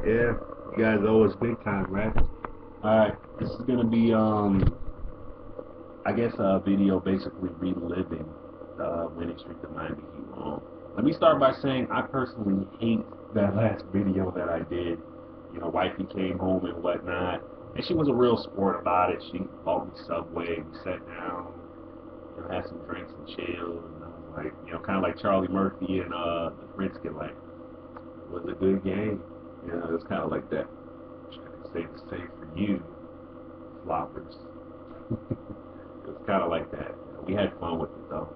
Yeah, you guys owe us big time, right? Alright, this is gonna be I guess a video basically reliving the winning streak the Miami Heat won. Let me start by saying I personally hate that last video that I did. You know, wifey came home and whatnot, and she was a real sport about it. She bought me Subway, we sat down, you know, had some drinks and chilled, and I was like, you know, kind of like Charlie Murphy and the Prince get like, it was a good game. You know, it's kind of like that. I can say the same for you, floppers. It was kind of like that. You know, we had fun with it though.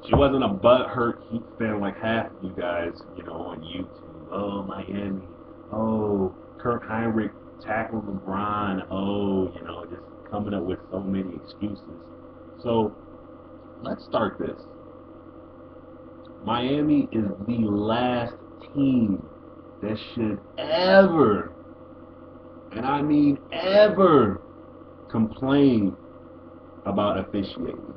She wasn't a butthurt Heat fan like half of you guys, you know, on YouTube. Oh, Miami. Oh, Kirk Heinrich tackled LeBron. Oh, you know, just coming up with so many excuses. So let's start this. Miami is the last team that should ever, and I mean ever, complain about officiating.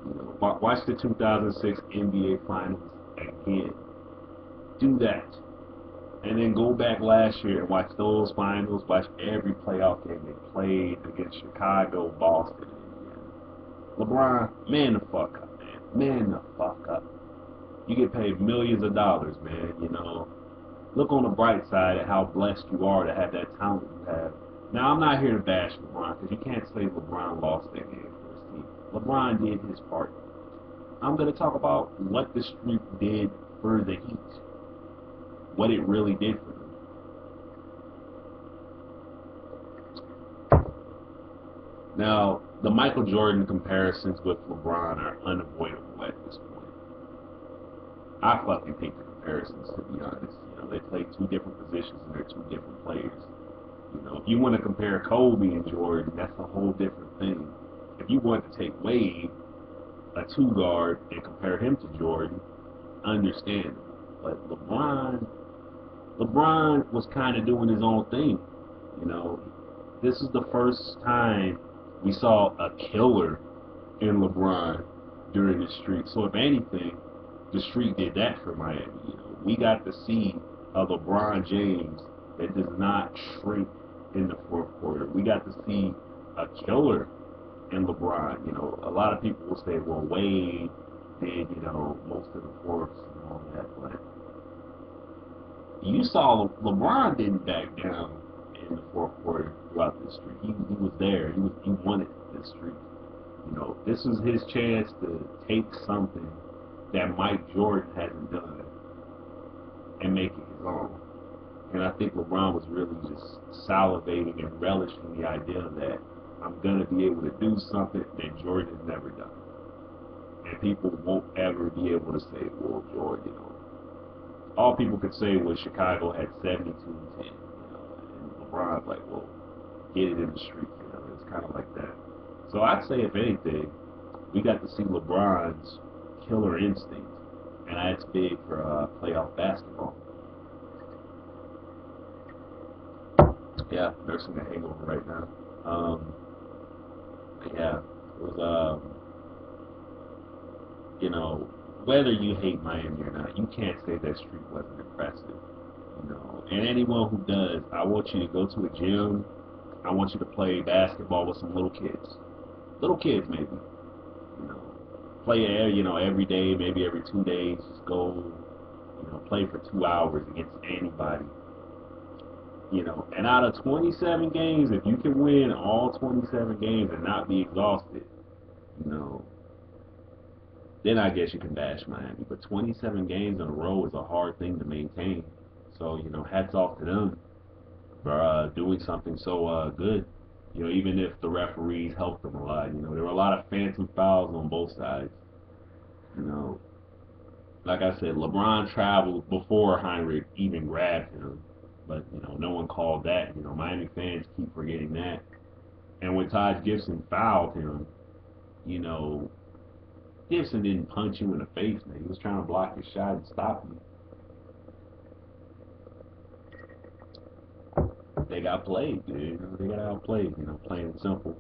You know, watch the 2006 NBA Finals again. Do that. And then go back last year and watch those finals. Watch every playoff game they played against Chicago, Boston, Indiana. LeBron, man the fuck up, man. Man the fuck up. You get paid millions of dollars, man, you know. Look on the bright side at how blessed you are to have that talent you have. Now, I'm not here to bash LeBron because you can't say LeBron lost that game for his team. LeBron did his part. I'm going to talk about what the streak did for the Heat, what it really did for them. Now, the Michael Jordan comparisons with LeBron are unavoidable at this point. I fucking hate the comparisons, to be honest. You know, they play two different positions and they're two different players. You know, if you want to compare Kobe and Jordan, that's a whole different thing. If you want to take Wade, a two guard, and compare him to Jordan, understand. But LeBron was kind of doing his own thing. You know, this is the first time we saw a killer in LeBron during the streak. So if anything, the streak did that for Miami. You know, we got to see a LeBron James that does not shrink in the fourth quarter. We got to see a killer in LeBron. You know, a lot of people will say, well, Wade did, you know, most of the fourths and all that, but you saw LeBron didn't back down in the fourth quarter throughout this streak. He was there. He wanted this streak. You know, this is his chance to take something that Mike Jordan hasn't done and make it his own. And I think LeBron was really just salivating and relishing the idea that I'm going to be able to do something that Jordan has never done. And people won't ever be able to say, well, Jordan, you know, all people could say was Chicago had 72 and 10, you know, and LeBron's like, well, get it in the street, you know, it's kind of like that. So I'd say, if anything, we got to see LeBron's killer instinct, and that's big for playoff basketball. Yeah, nursing a hangover right now. Yeah, it was, you know, whether you hate Miami or not, you can't say that streak wasn't impressive. You know, and anyone who does, I want you to go to a gym. I want you to play basketball with some little kids maybe. You know, play you know, every day, maybe every 2 days. Just go, you know, play for 2 hours against anybody. You know, and out of 27 games, if you can win all 27 games and not be exhausted, you know, then I guess you can bash Miami. But 27 games in a row is a hard thing to maintain. So, you know, hats off to them for doing something so good. You know, even if the referees helped them a lot. You know, there were a lot of phantom fouls on both sides. You know, like I said, LeBron traveled before Heinrich even grabbed him. But, you know, no one called that. You know, Miami fans keep forgetting that. And when Taj Gibson fouled him, you know, Gibson didn't punch you in the face, man. He was trying to block your shot and stop you. They got played, dude. You know, they got outplayed, you know, plain and simple.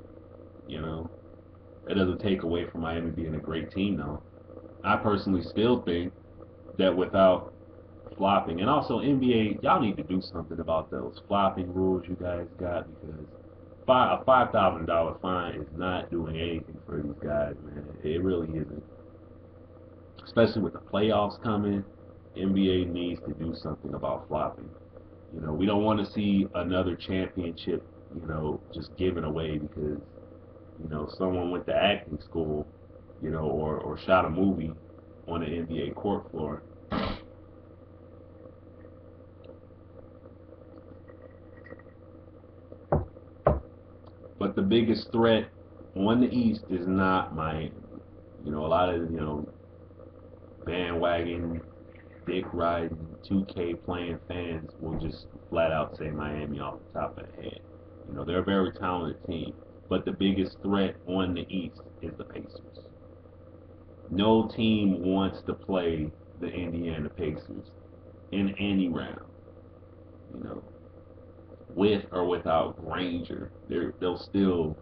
You know, it doesn't take away from Miami being a great team, though. I personally still think that without flopping. And also NBA, y'all need to do something about those flopping rules you guys got, because a $5,000 fine is not doing anything for these guys, man. It really isn't. Especially with the playoffs coming, NBA needs to do something about flopping. You know, we don't want to see another championship, you know, just given away because, you know, someone went to acting school, you know, or shot a movie on the NBA court floor. But the biggest threat on the East is not Miami. You know, a lot of, you know, bandwagon, dick riding, 2K playing fans will just flat out say Miami off the top of the head. You know, they're a very talented team. But the biggest threat on the East is the Pacers. No team wants to play the Indiana Pacers in any round. You know, with or without Granger, they'll still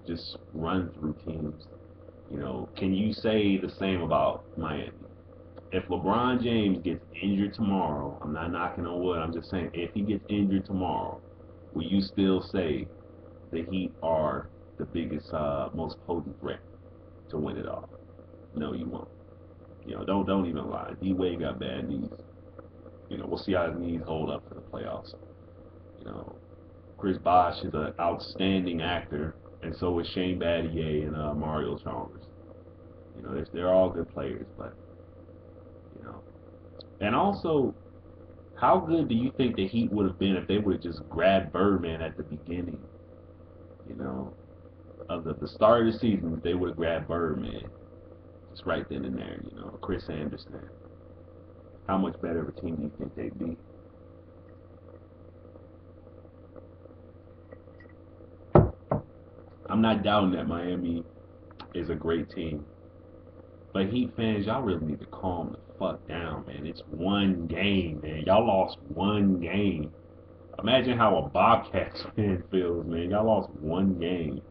just run through teams. You know, can you say the same about Miami? If LeBron James gets injured tomorrow, I'm not knocking on wood, I'm just saying, if he gets injured tomorrow, will you still say the Heat are the biggest, most potent threat to win it all? No, you won't. You know, don't even lie. D-Wade got bad knees. You know, we'll see how his knees hold up for the playoffs. You know, Chris Bosh is an outstanding actor, and so is Shane Battier and Mario Chalmers. You know, they're all good players, but, you know. And also, how good do you think the Heat would have been if they would have just grabbed Birdman at the beginning? You know, of the start of the season, if they would have grabbed Birdman, just right then and there, you know, Chris Anderson. How much better of a team do you think they'd be? I'm not doubting that Miami is a great team. But Heat fans, y'all really need to calm the fuck down, man. It's one game, man. Y'all lost one game. Imagine how a Bobcats fan feels, man. Y'all lost one game.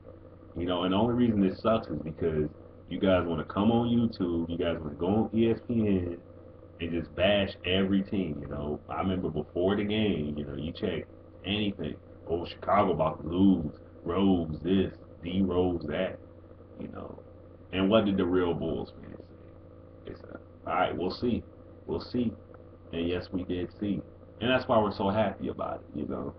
You know, and the only reason this sucks is because you guys want to come on YouTube, you guys want to go on ESPN and just bash every team, you know. I remember before the game, you know, you check anything. Oh, Chicago about to lose. Rose this, D Rose that, you know. And what did the real Bulls fans say? They said, all right, we'll see. We'll see. And yes, we did see. And that's why we're so happy about it, you know.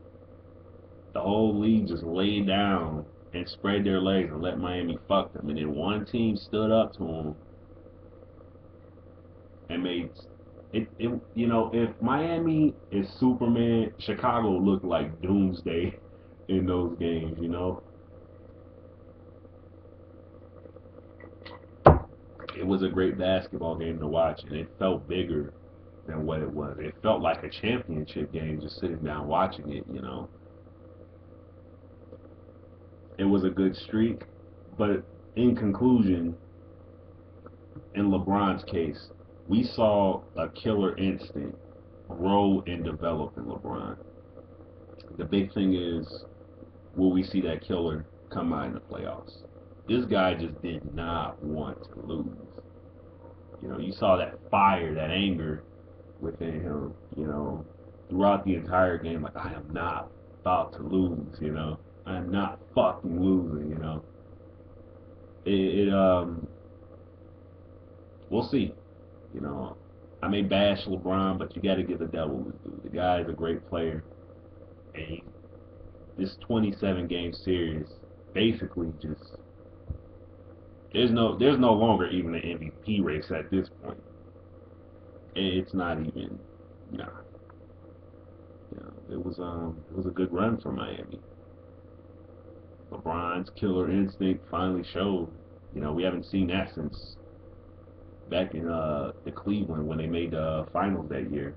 The whole league just laid down and spread their legs and let Miami fuck them. And then one team stood up to them and made it, you know, if Miami is Superman, Chicago looked like Doomsday in those games, you know. It was a great basketball game to watch, and it felt bigger than what it was. It felt like a championship game just sitting down watching it, you know. It was a good streak, but in conclusion, in LeBron's case, we saw a killer instinct grow and develop in LeBron. The big thing is, will we see that killer come out in the playoffs? This guy just did not want to lose. You know, you saw that fire, that anger within him, you know, throughout the entire game. Like, I am not about to lose, you know. I am not fucking losing, you know. We'll see. You know, I may bash LeBron, but you got to give the devil his due. The guy is a great player. And this 27-game series basically just there's no longer even an MVP race at this point. It's not even nah. You know, it was a good run for Miami. LeBron's killer instinct finally showed. You know, we haven't seen that since back in the Cleveland when they made the finals that year.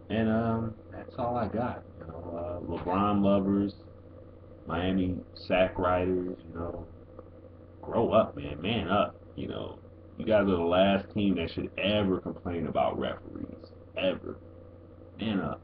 And that's all I got. You know, LeBron lovers, Miami sack riders, you know, grow up, man. Man up. You know, you guys are the last team that should ever complain about referees. Ever. Man up.